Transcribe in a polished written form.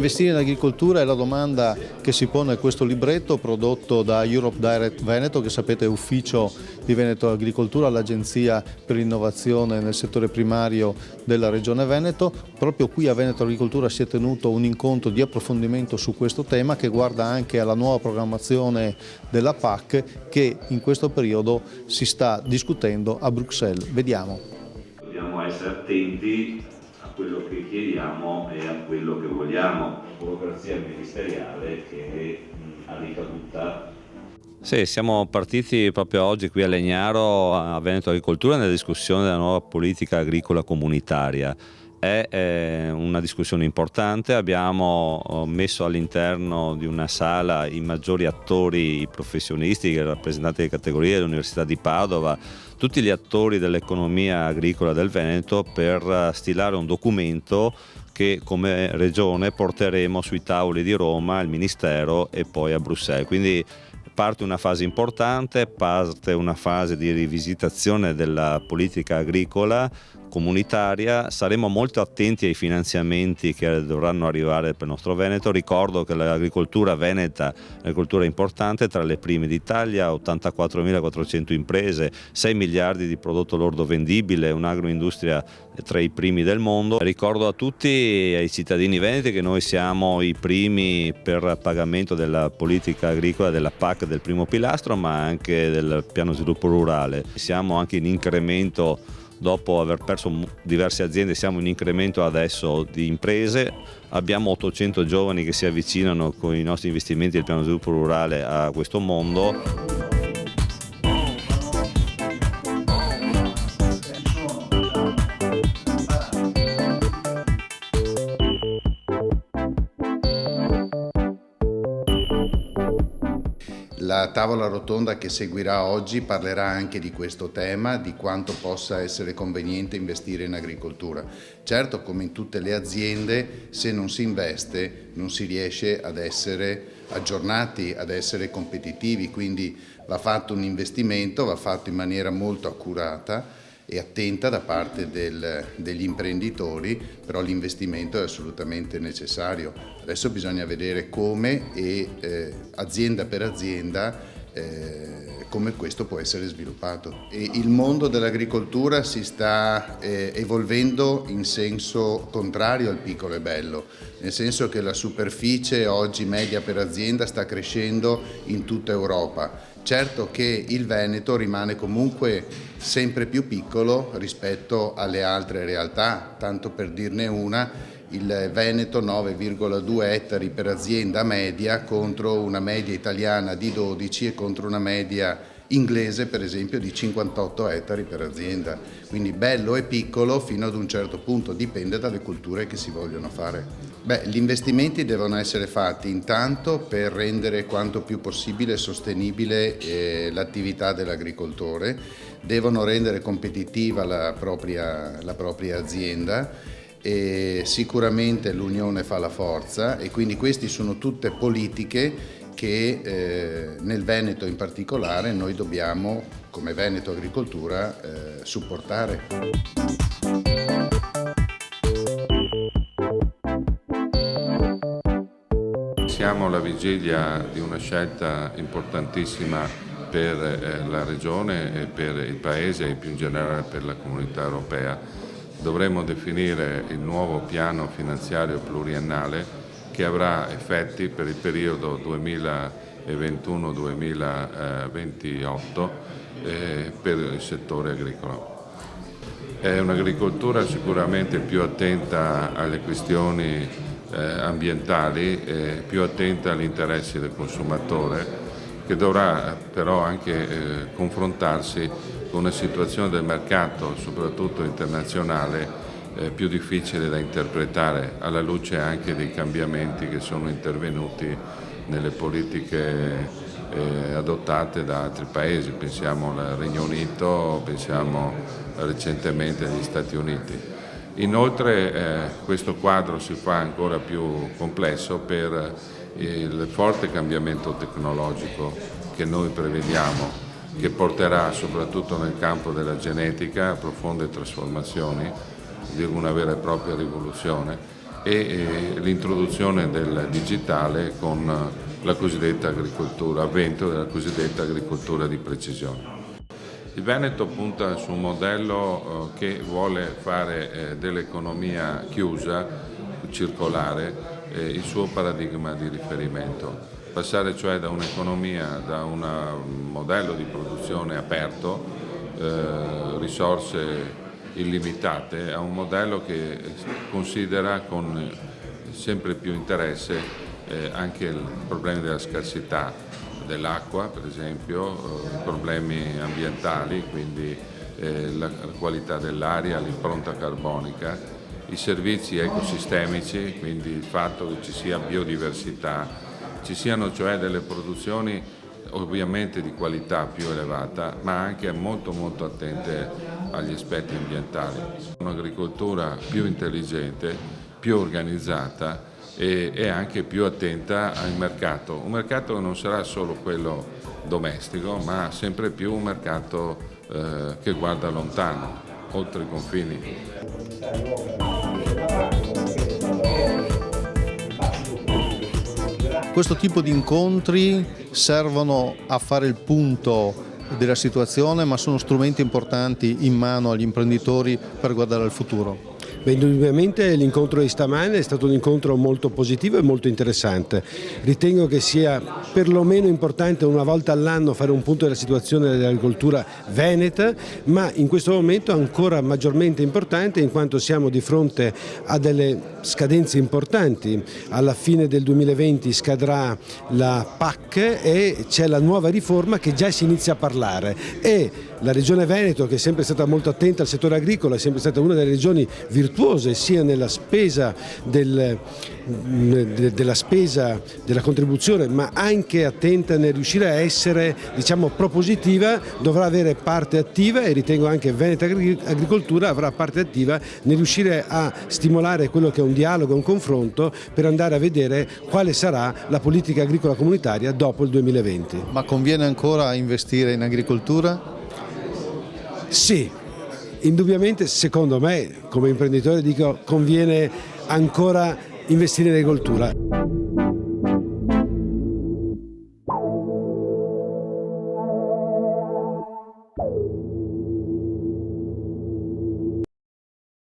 Investire in agricoltura è la domanda che si pone questo libretto prodotto da Europe Direct Veneto, che sapete è ufficio di Veneto Agricoltura, l'agenzia per l'innovazione nel settore primario della Regione Veneto. Proprio qui a Veneto Agricoltura si è tenuto un incontro di approfondimento su questo tema che guarda anche alla nuova programmazione della PAC che in questo periodo si sta discutendo a Bruxelles. Vediamo. Dobbiamo essere attenti a quello che chiediamo e a quello che vogliamo. Burocrazia ministeriale che ha ricaduta. Sì, siamo partiti proprio oggi qui a Legnaro, a Veneto Agricoltura, nella discussione della nuova politica agricola comunitaria. È una discussione importante, abbiamo messo all'interno di una sala i maggiori attori, i professionisti, i rappresentanti delle categorie dell'Università di Padova, tutti gli attori dell'economia agricola del Veneto per stilare un documento che come Regione porteremo sui tavoli di Roma, al Ministero e poi a Bruxelles. Quindi parte una fase importante, parte una fase di rivisitazione della politica agricola comunitaria. Saremo molto attenti ai finanziamenti che dovranno arrivare per il nostro Veneto. Ricordo che l'agricoltura veneta è un'agricoltura importante, tra le prime d'Italia, 84.400 imprese, 6 miliardi di prodotto lordo vendibile, un'agroindustria tra i primi del mondo. Ricordo a tutti, ai cittadini veneti, che noi siamo i primi per pagamento della politica agricola, della PAC del primo pilastro, ma anche del piano sviluppo rurale. Siamo anche in incremento. Dopo aver perso diverse aziende siamo in incremento adesso di imprese, abbiamo 800 giovani che si avvicinano con i nostri investimenti del piano sviluppo rurale a questo mondo. La tavola rotonda che seguirà oggi parlerà anche di questo tema, di quanto possa essere conveniente investire in agricoltura. Certo, come in tutte le aziende, se non si investe non si riesce ad essere aggiornati, ad essere competitivi, quindi va fatto un investimento, va fatto in maniera molto accurata e attenta da parte degli imprenditori, però l'investimento è assolutamente necessario. Adesso bisogna vedere come e azienda per azienda come questo può essere sviluppato. E il mondo dell'agricoltura si sta evolvendo in senso contrario al piccolo e bello, nel senso che la superficie oggi media per azienda sta crescendo in tutta Europa. Certo che il Veneto rimane comunque sempre più piccolo rispetto alle altre realtà, tanto per dirne una, il Veneto 9,2 ettari per azienda media contro una media italiana di 12 e contro una media inglese per esempio di 58 ettari per azienda, quindi bello e piccolo fino ad un certo punto, dipende dalle culture che si vogliono fare. Gli investimenti devono essere fatti intanto per rendere quanto più possibile sostenibile l'attività dell'agricoltore, devono rendere competitiva la propria azienda e sicuramente l'unione fa la forza e quindi queste sono tutte politiche che nel Veneto in particolare noi dobbiamo, come Veneto Agricoltura, supportare. Siamo alla vigilia di una scelta importantissima per la Regione e per il Paese e più in generale per la Comunità Europea. Dovremo definire il nuovo piano finanziario pluriennale che avrà effetti per il periodo 2021-2028 per il settore agricolo. È un'agricoltura sicuramente più attenta alle questioni ambientali, più attenta agli interessi del consumatore, che dovrà però anche confrontarsi con una situazione del mercato, soprattutto internazionale, più difficile da interpretare alla luce anche dei cambiamenti che sono intervenuti nelle politiche adottate da altri paesi, pensiamo al Regno Unito, pensiamo recentemente agli Stati Uniti. Inoltre questo quadro si fa ancora più complesso per il forte cambiamento tecnologico che noi prevediamo, che porterà soprattutto nel campo della genetica a profonde trasformazioni, di una vera e propria rivoluzione, e l'introduzione del digitale con la cosiddetta agricoltura, avvento della cosiddetta agricoltura di precisione. Il Veneto punta su un modello che vuole fare dell'economia chiusa, circolare, il suo paradigma di riferimento. Passare cioè da un'economia, da un modello di produzione aperto, risorse illimitate, a un modello che considera con sempre più interesse anche i problemi della scarsità dell'acqua, per esempio, i problemi ambientali, quindi la qualità dell'aria, l'impronta carbonica, i servizi ecosistemici, quindi il fatto che ci sia biodiversità, ci siano cioè delle produzioni ovviamente di qualità più elevata, ma anche molto attente agli aspetti ambientali. Un'agricoltura più intelligente, più organizzata e anche più attenta al mercato. Un mercato che non sarà solo quello domestico, ma sempre più un mercato che guarda lontano, oltre i confini. Questo tipo di incontri servono a fare il punto della situazione, ma sono strumenti importanti in mano agli imprenditori per guardare al futuro. Beh, indubbiamente l'incontro di stamane è stato un incontro molto positivo e molto interessante. Ritengo che sia perlomeno importante una volta all'anno fare un punto della situazione dell'agricoltura veneta, ma in questo momento ancora maggiormente importante in quanto siamo di fronte a delle scadenze importanti. Alla fine del 2020 scadrà la PAC e c'è la nuova riforma che già si inizia a parlare e la Regione Veneto, che è sempre stata molto attenta al settore agricolo, è sempre stata una delle regioni virtuose sia nella spesa della contribuzione, ma anche attenta nel riuscire a essere, diciamo, propositiva, dovrà avere parte attiva e ritengo anche Veneta Agricoltura avrà parte attiva nel riuscire a stimolare quello che è un dialogo, un confronto per andare a vedere quale sarà la politica agricola comunitaria dopo il 2020. Ma conviene ancora investire in agricoltura? Sì, indubbiamente secondo me come imprenditore dico conviene ancora investire in agricoltura.